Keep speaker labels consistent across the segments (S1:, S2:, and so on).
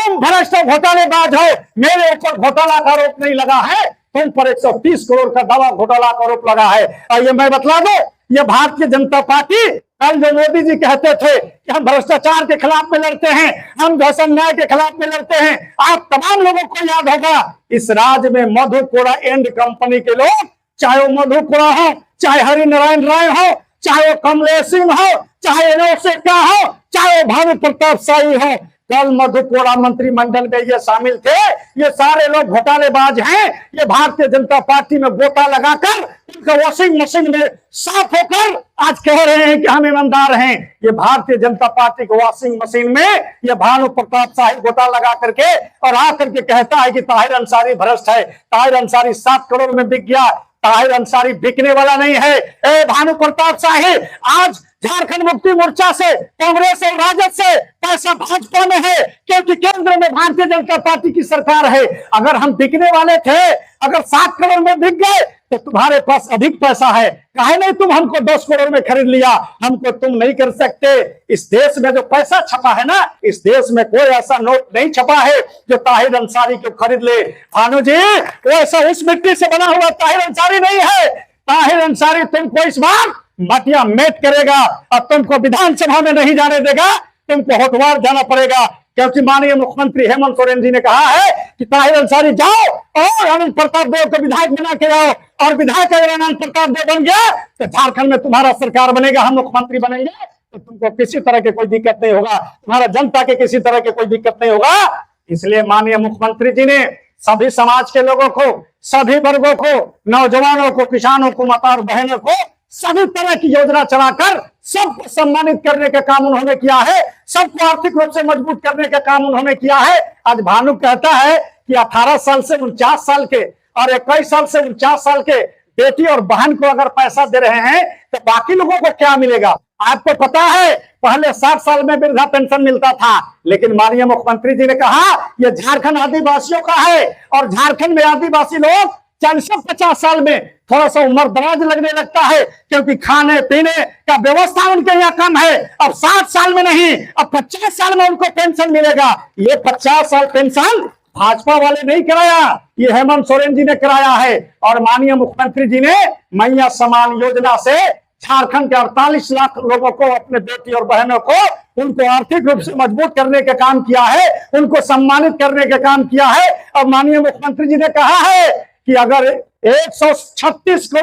S1: तुम भ्रष्ट घोटालेबाज हो, मेरे ऊपर घोटाला का आरोप नहीं लगा है, तुम पर 130 करोड़ का दावा घोटाला का आरोप लगा है। और ये मैं बतला दो, ये भारतीय जनता पार्टी, कल जो मोदी जी कहते थे कि हम भ्रष्टाचार के खिलाफ में लड़ते हैं, हम धर्षण न्याय के खिलाफ में लड़ते हैं, आप तमाम लोगों को याद होगा इस राज्य में मधुपुरा एंड कंपनी के लोग, चाहे वो मधुपुरा हो, चाहे हरिनारायण राय हो, चाहे वो कमलेश सिंह हो, चाहे नौसेना हो, चाहे वो भानु प्रताप शाही हो, कल मधुपुरा मंत्रिमंडल में ये शामिल थे। ये सारे लोग घोटालेबाज हैं। ये भारतीय जनता पार्टी में गोता लगाकर उनका वॉशिंग मशीन में साफ होकर आज कह रहे हैं कि हम ईमानदार हैं। ये भारतीय जनता पार्टी के वॉशिंग मशीन में ये भानु प्रताप शाही गोता लगा करके और आकर के कहता है कि ताहिर अंसारी भ्रष्ट है, ताहिर अंसारी 7 करोड़ में बिक गया। ताहिर अंसारी बिकने वाला नहीं है। ए भानु प्रताप शाही, आज झारखंड मुक्ति मोर्चा से, कांग्रेस और राजद से पैसा भाजपा में है, क्योंकि केंद्र में भारतीय जनता पार्टी की सरकार है। अगर हम बिकने वाले थे, अगर 7 करोड़ में बिक गए तो तुम्हारे पास अधिक पैसा है, काहे नहीं तुम हमको 10 करोड़ में खरीद लिया? हमको तुम नहीं कर सकते। इस देश में जो पैसा छपा है ना, इस देश में कोई ऐसा नोट नहीं छपा है जो ताहिर अंसारी को खरीद ले। भानु जी, वो ऐसा उस मिट्टी से बना हुआ ताहिर अंसारी नहीं है। ताहिर अंसारी तुमको इस बार मटिया मेट करेगा और तुमको विधानसभा में नहीं जाने देगा, तुमको होटवार जाना पड़ेगा। क्योंकि माननीय मुख्यमंत्री हेमंत सोरेन जी ने कहा है कि ताहिर अंसारी जाओ और अनंत प्रताप देव को विधायक बना के आओ, और विधायक अगर अनंत प्रताप देव बन गया तो झारखंड में तुम्हारा सरकार बनेगा, हम मुख्यमंत्री बनेंगे, तो तुमको किसी तरह की कोई दिक्कत नहीं होगा, तुम्हारा जनता के किसी तरह की कोई दिक्कत नहीं होगा। इसलिए माननीय मुख्यमंत्री जी ने सभी समाज के लोगों को, सभी वर्गों को, नौजवानों को, किसानों को, माता और बहनों को सभी तरह की योजना चलाकर सबको सम्मानित करने का काम उन्होंने किया है, सबको आर्थिक रूप से मजबूत करने का काम उन्होंने किया है। आज भानु कहता है कि 18 साल से 49 साल के और 21 साल से 49 साल के बेटी और बहन को अगर पैसा दे रहे हैं तो बाकी लोगों को क्या मिलेगा? आपको पता है पहले 60 साल में वृद्धा पेंशन मिलता था, लेकिन माननीय मुख्यमंत्री जी ने कहा यह झारखंड आदिवासियों का है, और झारखंड में आदिवासी लोग 40-50 साल में थोड़ा सा उम्र दराज लगने लगता है, क्योंकि खाने पीने का व्यवस्था उनके यहाँ कम है। अब 60 साल में नहीं, अब 50 साल में उनको पेंशन मिलेगा। ये 50 साल पेंशन भाजपा वाले नहीं कराया, ये हेमंत सोरेन जी ने कराया है। और माननीय मुख्यमंत्री जी ने मैया समान योजना से झारखंड के 48 लाख लोगों को, अपने बेटी और बहनों को, उनको आर्थिक रूप से मजबूत करने का काम किया है, उनको सम्मानित करने का काम किया है। और माननीय मुख्यमंत्री जी ने कहा है कि अगर 136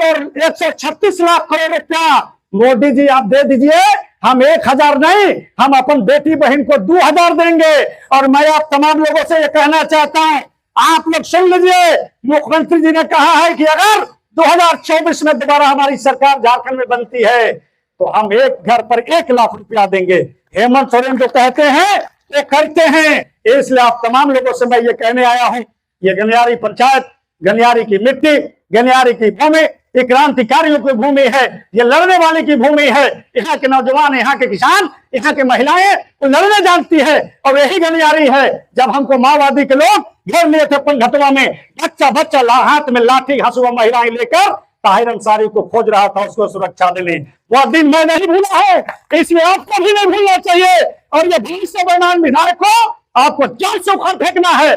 S1: लाख करोड़ रुपया मोदी जी आप दे दीजिए, हम 1000 नहीं, हम अपन बेटी बहन को 2000 देंगे। और मैं आप तमाम लोगों से ये कहना चाहता हूं, आप लोग सुन लीजिए, मुख्यमंत्री जी ने कहा है कि अगर 2024 में दोबारा हमारी सरकार झारखंड में बनती है तो हम एक घर पर 1 लाख रुपया देंगे। हेमंत सोरेन जो कहते हैं वो करते हैं। इसलिए आप तमाम लोगों से मैं ये कहने आया हूं, ये गनियारी पंचायत, गनियारी की मिट्टी, गनियारी की भूमि, ये क्रांतिकारियों की भूमि है, ये लड़ने वाले की भूमि है। यहाँ के नौजवान, यहाँ के किसान, यहाँ के महिलाएं वो लड़ने जानती है, और यही गनियारी है। जब हमको माओवादी के लोग घेर लिए थे पंघटवा में, बच्चा बच्चा हाथ में लाठी हंसुआ महिलाएं लेकर ताहिर अंसारी को खोज रहा था उसको सुरक्षा देने, वह दिन मैं नहीं भूला है, इसलिए आपको भी नहीं भूलना चाहिए। और ये 20 बेईमान विधायक को आपको जान से उखाड़ फेंकना है,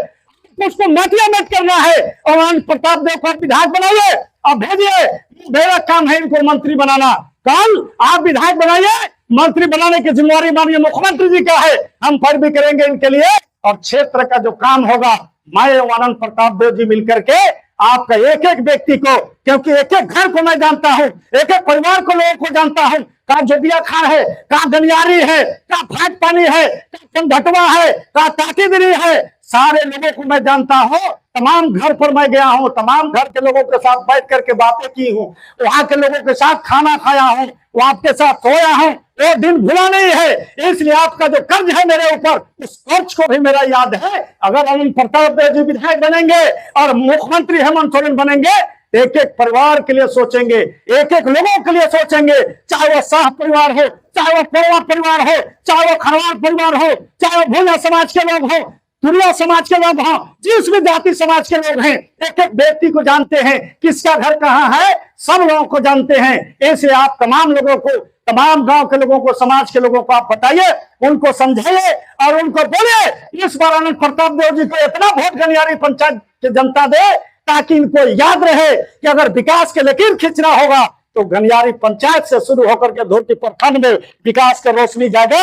S1: उसको मटिया मेट करना है, और अनंत प्रताप देव को विधायक बनाइए और भेजिए। मेरा काम है इनको मंत्री बनाना, कल आप विधायक बनाइए, मंत्री बनाने की जिम्मेवारी माननीय मुख्यमंत्री जी का है, हम फिर भी करेंगे इनके लिए। और क्षेत्र का जो काम होगा, मैं अनंत प्रताप देव जी मिलकर के आपका एक एक व्यक्ति को, क्योंकि एक एक घर को मैं जानता हूं, एक एक परिवार को, लोगों को जानता हूं, कहा जोबिया खान है, कहा गनियारी है, कहा भाट पानी है, कहा पंघटवा है, कहा ताकीदरी है, सारे लोगों को मैं जानता हूं। तमाम घर पर मैं गया हूं, तमाम घर के लोगों के साथ बैठ करके बातें की हूं, वहां के लोगों के साथ खाना खाया हूं, वो आपके साथ सोया हूं, वो दिन भूला नहीं है। इसलिए आपका जो कर्ज है मेरे ऊपर, उस कर्ज को भी मेरा याद है। अगर अनंत प्रताप देव जी विधायक बनेंगे और मुख्यमंत्री हेमंत सोरेन बनेंगे, एक एक परिवार के लिए सोचेंगे, एक एक लोगों के लिए सोचेंगे, चाहे वो शाह परिवार हो, चाहे वो पौवा परिवार हो, चाहे वो खरवार परिवार हो, चाहे वो भूला समाज के लोग हो, दुनिया समाज के लोग हों, जिस भी जाति समाज के लोग हैं, एक एक व्यक्ति को जानते हैं, किसका घर कहाँ है, सब लोगों को जानते हैं। ऐसे आप तमाम लोगों को, तमाम गांव के लोगों को, समाज के लोगों को आप बताइए, उनको समझाइए और उनको बोलिए इस बार आनंद प्रताप देव जी को इतना वोट गनियारी पंचायत की जनता दे ताकि इनको याद रहे कि अगर विकास के लकीर खींचना होगा तो गनियारी पंचायत से शुरू होकर के धोती प्रखंड में विकास का रोशनी जाएगा।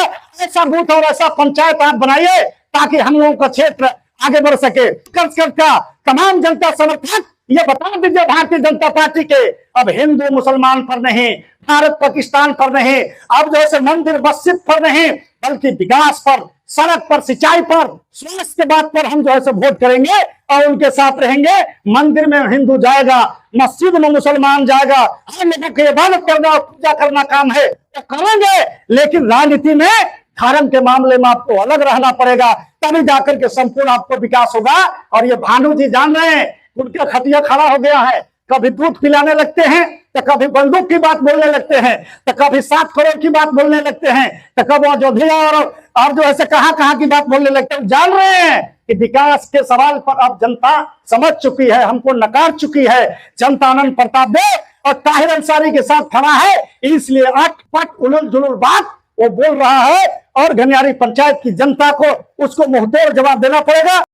S1: ऐसा बूथ और ऐसा पंचायत आप बनाइए ताकि हम लोगों का क्षेत्र आगे बढ़ सके। का तमाम जनता समर्थक ये बता दीजिए भारतीय जनता पार्टी के, अब हिंदू मुसलमान पर नहीं, भारत पाकिस्तान पर नहीं, अब जैसे मंदिर मस्जिद पर नहीं, बल्कि विकास पर, सड़क पर, सिंचाई पर, स्वास्थ्य के बात पर हम जो है वोट करेंगे और उनके साथ रहेंगे। मंदिर में हिंदू जाएगा, मस्जिद में मुसलमान जाएगा, हम लोगों की इबादत करना और पूजा करना काम है तो करेंगे, लेकिन राजनीति में धर्म के मामले में आपको अलग रहना पड़ेगा, तभी जाकर के संपूर्ण आपको विकास होगा। और ये भानु जी जान रहे हैं, उनका खटिया खड़ा हो गया है, कभी दूध पिलाने लगते हैं तो कभी बंदूक की बात बोलने लगते हैं, तो कभी 7 करोड़ की बात बोलने लगते हैं, तो कभी अयोध्या और जो ऐसे कहां की बात बोलने लगते हैं। जान रहे हैं कि विकास के सवाल पर अब जनता समझ चुकी है, हमको नकार चुकी है। जनता आनंद प्रताप देव और ताहिर अंसारी के साथ खड़ा है, इसलिए अटपट उलझ जुलूल बात वो बोल रहा है और गनियारी पंचायत की जनता को उसको मुंहतोड़ जवाब देना पड़ेगा।